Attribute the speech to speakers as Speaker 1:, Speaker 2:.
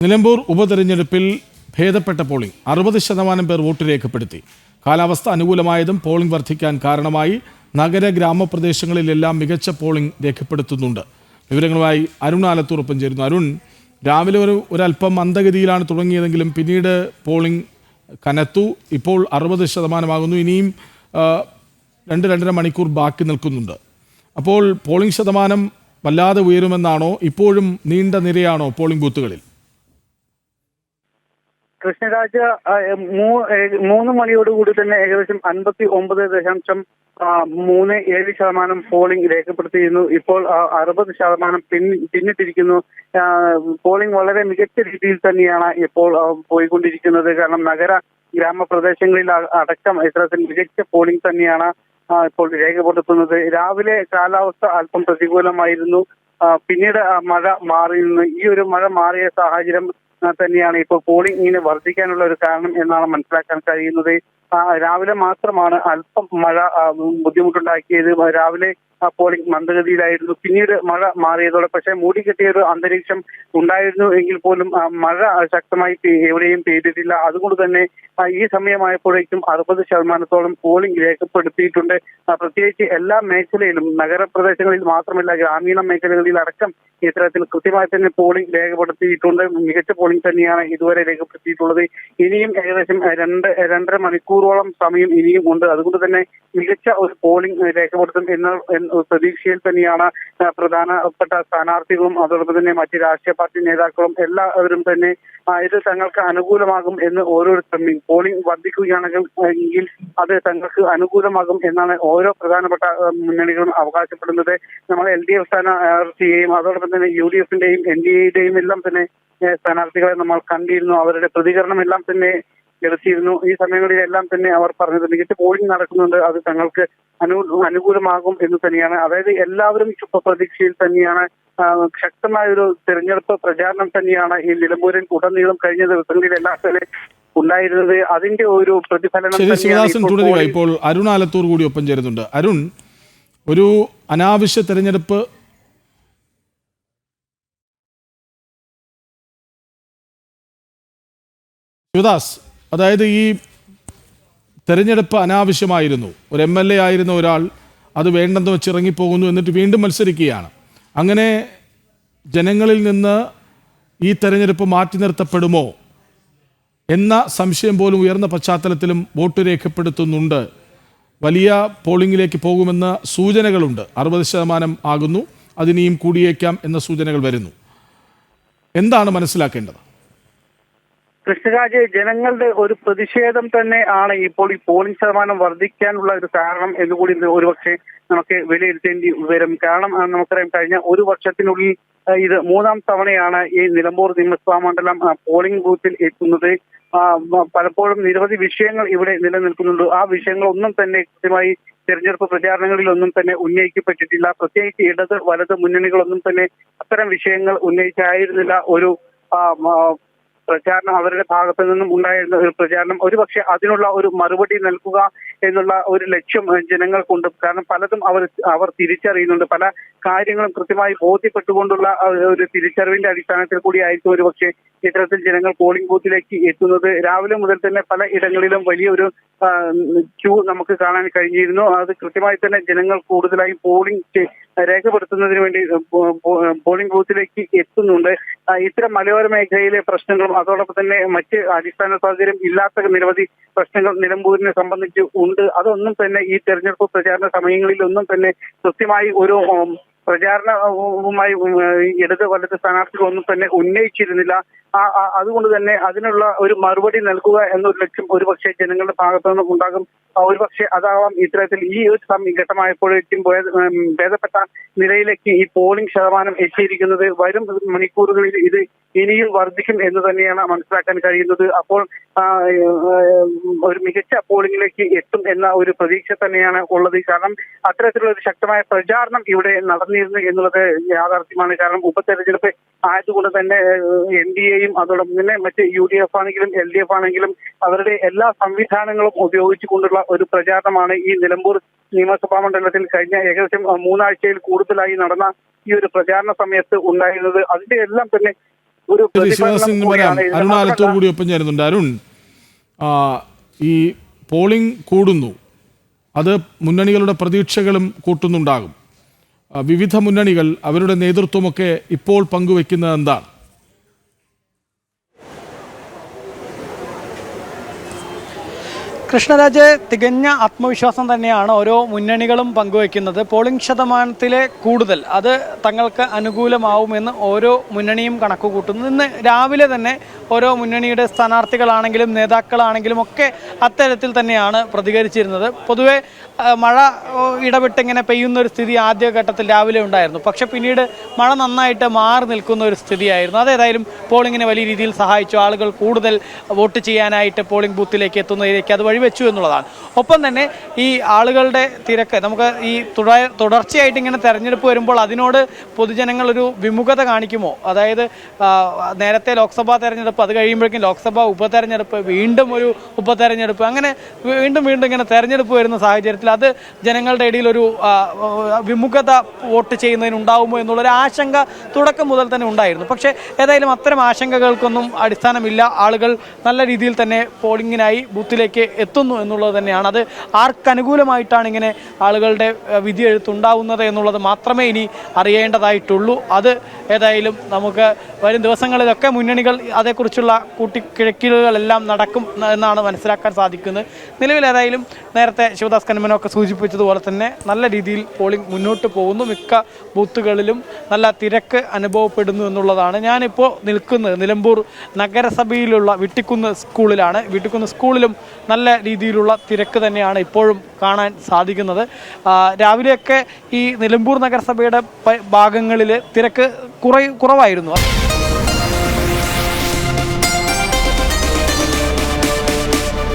Speaker 1: നിലമ്പൂർ ഉപതെരഞ്ഞെടുപ്പിൽ ഭേദപ്പെട്ട പോളിംഗ് 60% പേർ വോട്ട് രേഖപ്പെടുത്തി. കാലാവസ്ഥ അനുകൂലമായതും പോളിംഗ് വർദ്ധിക്കാൻ കാരണമായി. നഗര ഗ്രാമപ്രദേശങ്ങളിലെല്ലാം മികച്ച പോളിംഗ് രേഖപ്പെടുത്തുന്നുണ്ട്. വിവരങ്ങളുമായി അരുൺ ആലത്തൂർ ചേരുന്നു. അരുൺ, രാവിലെ ഒരല്പം മന്ദഗതിയിലാണ് തുടങ്ങിയതെങ്കിലും പിന്നീട് പോളിംഗ് കനത്തു. ഇപ്പോൾ 60% ഇനിയും 2-2.5 മണിക്കൂർ ബാക്കി നിൽക്കുന്നുണ്ട്. അപ്പോൾ പോളിംഗ് ശതമാനം വല്ലാതെ ഉയരുമെന്നാണോ? ഇപ്പോഴും നീണ്ട നിരയാണോ പോളിംഗ് ബൂത്തുകളിൽ?
Speaker 2: കൃഷ്ണരാജ 3 മണിയോടുകൂടി തന്നെ ഏകദേശം 59.37% പോളിംഗ് രേഖപ്പെടുത്തിയിരുന്നു. ഇപ്പോൾ 60% പിന്നിട്ടിരിക്കുന്നു. പോളിംഗ് വളരെ മികച്ച രീതിയിൽ തന്നെയാണ് ഇപ്പോൾ പോയിക്കൊണ്ടിരിക്കുന്നത്. കാരണം നഗര ഗ്രാമപ്രദേശങ്ങളിൽ അടക്കം ഇത്തരത്തിൽ മികച്ച പോളിംഗ് തന്നെയാണ് ഇപ്പോൾ രേഖപ്പെടുത്തുന്നത്. രാവിലെ കാലാവസ്ഥ അല്പം പ്രതികൂലമായിരുന്നു. പിന്നീട് മഴ മാറി നിന്ന് ഈ ഒരു മഴ മാറിയ സാഹചര്യം തന്നെയാണ് ഇപ്പോൾ പോളിംഗ് ഇങ്ങനെ വർദ്ധിക്കാനുള്ള ഒരു കാരണം എന്നാണ് മനസ്സിലാക്കാൻ കഴിയുന്നത്. രാവിലെ മാത്രമാണ് അല്പം മഴ ബുദ്ധിമുട്ടുണ്ടാക്കിയത്. രാവിലെ പോളിംഗ് മന്ദഗതിയിലായിരുന്നു. പിന്നീട് മഴ മാറിയതോടെ പക്ഷേ മൂടിക്കെട്ടിയ ഒരു അന്തരീക്ഷം ഉണ്ടായിരുന്നു എങ്കിൽ പോലും മഴ ശക്തമായി എവിടെയും പെയ്തിട്ടില്ല. അതുകൊണ്ട് തന്നെ ഈ സമയമായപ്പോഴേക്കും 60% പോളിംഗ് രേഖപ്പെടുത്തിയിട്ടുണ്ട്. പ്രത്യേകിച്ച് എല്ലാ മേഖലയിലും നഗരപ്രദേശങ്ങളിൽ മാത്രമല്ല ഗ്രാമീണ മേഖലകളിൽ അടക്കം ഇത്തരത്തിൽ കൃത്യമായി തന്നെ പോളിംഗ് രേഖപ്പെടുത്തിയിട്ടുണ്ട്. മികച്ച പോളിംഗ് തന്നെയാണ് ഇതുവരെ രേഖപ്പെടുത്തിയിട്ടുള്ളത്. ഇനിയും ഏകദേശം 2-2.5 മണിക്കൂറോളം സമയം ഇനിയും ഉണ്ട്. അതുകൊണ്ട് തന്നെ മികച്ച ഒരു പോളിംഗ് രേഖപ്പെടുത്തും എന്ന പ്രതീക്ഷയിൽ തന്നെയാണ് പ്രധാനപ്പെട്ട സ്ഥാനാർത്ഥികളും അതോടൊപ്പം തന്നെ മറ്റ് രാഷ്ട്രീയ പാർട്ടി നേതാക്കളും എല്ലാവരും തന്നെ ഇത് തങ്ങൾക്ക് അനുകൂലമാകും എന്ന് ഓരോരുത്തരും പോളിംഗ് വർദ്ധിക്കുകയാണെങ്കിൽ അത് തങ്ങൾക്ക് അനുകൂലമാകും എന്നാണ് ഓരോ പ്രധാനപ്പെട്ട മുന്നണികളും അവകാശപ്പെടുന്നത്. നമ്മൾ LDF സ്ഥാനാർത്ഥിയെയും അതോടൊപ്പം തന്നെ UDF-ന്റെയും NDA-യുടെയും എല്ലാം തന്നെ സ്ഥാനാർത്ഥികളെ നമ്മൾ കണ്ടിരുന്നു. അവരുടെ പ്രതികരണം എല്ലാം തന്നെ എടുത്തിരുന്നു. ഈ സമയങ്ങളിലെല്ലാം തന്നെ അവർ പറഞ്ഞത് മികച്ച പോളിംഗ് നടക്കുന്നുണ്ട്, അത് തങ്ങൾക്ക് അനുകൂലമാകും എന്ന് തന്നെയാണ്. അതായത് എല്ലാവരും പ്രതീക്ഷയിൽ തന്നെയാണ്. ശക്തമായ ഒരു തെരഞ്ഞെടുപ്പ് പ്രചാരണം തന്നെയാണ് ഈ നിലമ്പൂരിൽ ഉടനീളം കഴിഞ്ഞ ദിവസങ്ങളിലെല്ലാം തന്നെ ഉണ്ടായിരുന്നത്. അതിന്റെ ഒരു പ്രതിഫലനം
Speaker 1: തന്നെയാണ്. ഇപ്പോൾ അരുൺ ആലത്തൂർ കൂടി ഒപ്പം ചേരുന്നുണ്ട്. അരുൺ, ഒരു അനാവശ്യ തെരഞ്ഞെടുപ്പ് ശിവദാസ്, അതായത് ഈ തെരഞ്ഞെടുപ്പ് അനാവശ്യമായിരുന്നു. ഒരു MLA ആയിരുന്ന ഒരാൾ അത് വേണ്ടെന്ന് വെച്ച് ഇറങ്ങിപ്പോകുന്നു, എന്നിട്ട് വീണ്ടും മത്സരിക്കുകയാണ്. അങ്ങനെ ജനങ്ങളിൽ നിന്ന് ഈ തെരഞ്ഞെടുപ്പ് മാറ്റി നിർത്തപ്പെടുമോ എന്ന സംശയം പോലും ഉയർന്ന പശ്ചാത്തലത്തിലും വോട്ട് രേഖപ്പെടുത്തുന്നുണ്ട്. വലിയ പോളിംഗിലേക്ക് പോകുമെന്ന സൂചനകളുണ്ട്. 60% ആകുന്നു, അതിനിയും കൂടിയേക്കാം എന്ന സൂചനകൾ വരുന്നു. എന്താണ് മനസ്സിലാക്കേണ്ടത്?
Speaker 2: കൃഷ്ണരാജ്, ജനങ്ങളുടെ ഒരു പ്രതിഷേധം തന്നെ ആണ് ഇപ്പോൾ ഈ പോളിംഗ് ശതമാനം വർദ്ധിക്കാനുള്ള ഒരു കാരണം എന്നുകൂടി ഒരുപക്ഷെ നമുക്ക് വിലയിരുത്തേണ്ടി വരും. കാരണം നമുക്കറിയാം, കഴിഞ്ഞ ഒരു വർഷത്തിനുള്ളിൽ ഇത് 3-ാം തവണയാണ് ഈ നിലമ്പൂർ നിയമസഭാ മണ്ഡലം പോളിംഗ് ബൂത്തിൽ എത്തുന്നത്. പലപ്പോഴും നിരവധി വിഷയങ്ങൾ ഇവിടെ നിലനിൽക്കുന്നുണ്ട്. ആ വിഷയങ്ങളൊന്നും തന്നെ കൃത്യമായി തെരഞ്ഞെടുപ്പ് പ്രചാരണങ്ങളിലൊന്നും തന്നെ ഉന്നയിക്കപ്പെട്ടിട്ടില്ല. പ്രത്യേകിച്ച് ഇടത് വലത് മുന്നണികളൊന്നും തന്നെ അത്തരം വിഷയങ്ങൾ ഉന്നയിച്ചായിരുന്നില്ല ഒരു പ്രചാരണം അവരുടെ ഭാഗത്തു നിന്നും ഉണ്ടായിരുന്ന ഒരു പ്രചാരണം. ഒരുപക്ഷെ അതിനുള്ള ഒരു മറുപടി നൽകുക എന്നുള്ള ഒരു ലക്ഷ്യം ജനങ്ങൾക്കുണ്ട്. കാരണം പലതും അവർ തിരിച്ചറിയുന്നുണ്ട്. പല കാര്യങ്ങളും കൃത്യമായി ബോധ്യപ്പെട്ടുകൊണ്ടുള്ള ഒരു തിരിച്ചറിവിന്റെ അടിസ്ഥാനത്തിൽ കൂടി ആയിരിക്കും ഒരുപക്ഷെ ഇത്തരത്തിൽ ജനങ്ങൾ പോളിംഗ് ബൂത്തിലേക്ക് എത്തുന്നത്. രാവിലെ മുതൽ തന്നെ പല ഇടങ്ങളിലും വലിയൊരു ക്യൂ നമുക്ക് കാണാൻ കഴിഞ്ഞിരുന്നു. അത് കൃത്യമായി തന്നെ ജനങ്ങൾ കൂടുതലായി പോളിംഗ് രേഖപ്പെടുത്തുന്നതിന് വേണ്ടി പോളിംഗ് ബൂത്തിലേക്ക് എത്തുന്നുണ്ട്. ഇത്തരം മലയോര മേഖലയിലെ പ്രശ്നങ്ങളും അതോടൊപ്പം തന്നെ മറ്റ് അടിസ്ഥാന സൗകര്യം ഇല്ലാത്ത നിരവധി പ്രശ്നങ്ങൾ നിലമ്പൂരിനെ സംബന്ധിച്ച് ഉണ്ട്. അതൊന്നും തന്നെ ഈ തെരഞ്ഞെടുപ്പ് പ്രചാരണ സമയങ്ങളിലൊന്നും തന്നെ കൃത്യമായി ഒരു പ്രചാരണവുമായി ഇടത് വലത് സ്ഥാനാർത്ഥികളൊന്നും തന്നെ ഉന്നയിച്ചിരുന്നില്ല. അതുകൊണ്ട് തന്നെ അതിനുള്ള ഒരു മറുപടി നൽകുക എന്നൊരു ലക്ഷ്യം ഒരുപക്ഷെ ജനങ്ങളുടെ ഭാഗത്തു നിന്നും ഉണ്ടാകും. ഒരുപക്ഷെ അതാവാം ഇത്തരത്തിൽ ഈ ഒരു ഘട്ടമായപ്പോഴേക്കും ഭേദപ്പെട്ട നിലയിലേക്ക് ഈ പോളിംഗ് ശതമാനം എത്തിയിരിക്കുന്നത്. വരും മണിക്കൂറുകളിൽ ഇത് ഇനിയും വർദ്ധിക്കും എന്ന് തന്നെയാണ് മനസ്സിലാക്കാൻ കഴിയുന്നത്. അപ്പോൾ ഒരു മികച്ച പോളിംഗിലേക്ക് എത്തും എന്ന ഒരു പ്രതീക്ഷ തന്നെയാണ് ഉള്ളത്. കാരണം അത്തരത്തിലുള്ള ഒരു ശക്തമായ പ്രചാരണം ഇവിടെ നടന്നിരുന്നു എന്നുള്ളത് യാഥാർത്ഥ്യമാണ്. കാരണം ഉപതെരഞ്ഞെടുപ്പ് ആയതുകൊണ്ട് തന്നെ NDA-യും അതോടൊപ്പം തന്നെ മറ്റ് UDF ആണെങ്കിലും LDF ആണെങ്കിലും അവരുടെ എല്ലാ സംവിധാനങ്ങളും ഉപയോഗിച്ചുകൊണ്ടുള്ള ഒരു പ്രചാരണമാണ് ഈ നിലമ്പൂർ നിയമസഭാ മണ്ഡലത്തിൽ കഴിഞ്ഞ ഏകദേശം 3 ആഴ്ചയിൽ കൂടുതലായി നടന്ന ഈ ഒരു പ്രചാരണ സമയത്ത് ഉണ്ടായിരുന്നത്. അതിന്റെ എല്ലാം തന്നെ ഒരു
Speaker 1: ശിവദാസിൽ നിന്ന് വരാം. അരുൺ ആലത്തൂർ കൂടി ഒപ്പം ചേരുന്നുണ്ട്. അരുൺ, ഈ പോളിംഗ് കൂടുന്നു, അത് മുന്നണികളുടെ പ്രതീക്ഷകളും കൂട്ടുന്നുണ്ടാകും. വിവിധ മുന്നണികൾ അവരുടെ നേതൃത്വമൊക്കെ ഇപ്പോൾ പങ്കുവെക്കുന്നത് എന്താണ്?
Speaker 3: കൃഷ്ണരാജ്, തികഞ്ഞ ആത്മവിശ്വാസം തന്നെയാണ് ഓരോ മുന്നണികളും പങ്കുവയ്ക്കുന്നത്. പോളിംഗ് ശതമാനത്തിലെ കൂടുതൽ അത് തങ്ങൾക്ക് അനുകൂലമാവുമെന്ന് ഓരോ മുന്നണിയും കണക്ക് കൂട്ടുന്നു. ഇന്ന് രാവിലെ തന്നെ ഓരോ മുന്നണിയുടെ സ്ഥാനാർത്ഥികളാണെങ്കിലും നേതാക്കളാണെങ്കിലും ഒക്കെ അത്തരത്തിൽ തന്നെയാണ് പ്രതികരിച്ചിരുന്നത്. പൊതുവെ മഴ ഇടവിട്ടിങ്ങനെ പെയ്യുന്ന ഒരു സ്ഥിതി ആദ്യഘട്ടത്തിൽ രാവിലെ ഉണ്ടായിരുന്നു. പക്ഷെ പിന്നീട് മഴ നന്നായിട്ട് മാറി നിൽക്കുന്ന ഒരു സ്ഥിതിയായിരുന്നു. അതേതായാലും പോളിങ്ങിന് വലിയ രീതിയിൽ സഹായിച്ചു. ആളുകൾ കൂടുതൽ വോട്ട് ചെയ്യാനായിട്ട് പോളിംഗ് ബൂത്തിലേക്ക് എത്തുന്നതിലേക്ക് അത് വഴിവെച്ചു എന്നുള്ളതാണ്. ഒപ്പം തന്നെ ഈ ആളുകളുടെ തിരക്ക്, നമുക്ക് ഈ തുടർച്ചയായിട്ട് ഇങ്ങനെ തെരഞ്ഞെടുപ്പ് വരുമ്പോൾ അതിനോട് പൊതുജനങ്ങൾ ഒരു വിമുഖത കാണിക്കുമോ? അതായത് നേരത്തെ ലോക്സഭാ തെരഞ്ഞെടുപ്പ്, അത് കഴിയുമ്പോഴേക്കും ലോക്സഭാ ഉപതെരഞ്ഞെടുപ്പ്, വീണ്ടും ഒരു ഉപതെരഞ്ഞെടുപ്പ്, അങ്ങനെ വീണ്ടും ഇങ്ങനെ തെരഞ്ഞെടുപ്പ് വരുന്ന സാഹചര്യത്തിൽ അത് ജനങ്ങളുടെ ഇടയിൽ ഒരു വിമുഖത വോട്ട് ചെയ്യുന്നതിനുണ്ടാവുമോ എന്നുള്ളൊരു ആശങ്ക തുടക്കം മുതൽ തന്നെ ഉണ്ടായിരുന്നു. പക്ഷേ ഏതായാലും അത്തരം ആശങ്കകൾക്കൊന്നും അടിസ്ഥാനമില്ല. ആളുകൾ നല്ല രീതിയിൽ തന്നെ പോളിംഗിനായി ബൂത്തിലേക്ക് എത്തുന്നു എന്നുള്ളത് തന്നെയാണ്. അത് ആർക്കനുകൂലമായിട്ടാണ് ഇങ്ങനെ ആളുകളുടെ വിധി എഴുത്തുണ്ടാവുന്നത് എന്നുള്ളത് മാത്രമേ ഇനി അറിയേണ്ടതായിട്ടുള്ളൂ. അത് ഏതായാലും നമുക്ക് വരും ദിവസങ്ങളിലൊക്കെ മുന്നണികൾ അതേക്കുറിച്ചുള്ള കൂട്ടിക്കിഴക്കലുകളെല്ലാം നടക്കും എന്നാണ് മനസ്സിലാക്കാൻ സാധിക്കുന്നത്. നിലവിൽ ഏതായാലും നേരത്തെ ശിവദാസ് കന്മനൊക്കെ സൂചിപ്പിച്ചതുപോലെ തന്നെ നല്ല രീതിയിൽ പോളിംഗ് മുന്നോട്ട് പോകുന്നു. മിക്ക ബൂത്തുകളിലും നല്ല തിരക്ക് അനുഭവപ്പെടുന്നു എന്നുള്ളതാണ്. ഞാനിപ്പോൾ നിൽക്കുന്നത് നിലമ്പൂർ നഗരസഭയിലുള്ള വിട്ടിക്കുന്ന് സ്കൂളിലാണ്. വിട്ടിക്കുന്ന് സ്കൂളിലും നല്ല രീതിയിലുള്ള തിരക്ക് തന്നെയാണ് ഇപ്പോഴും കാണാൻ സാധിക്കുന്നത്. രാവിലെയൊക്കെ ഈ നിലമ്പൂർ നഗരസഭയുടെ ഭാഗങ്ങളിൽ തിരക്ക് കുറവായിരുന്നു.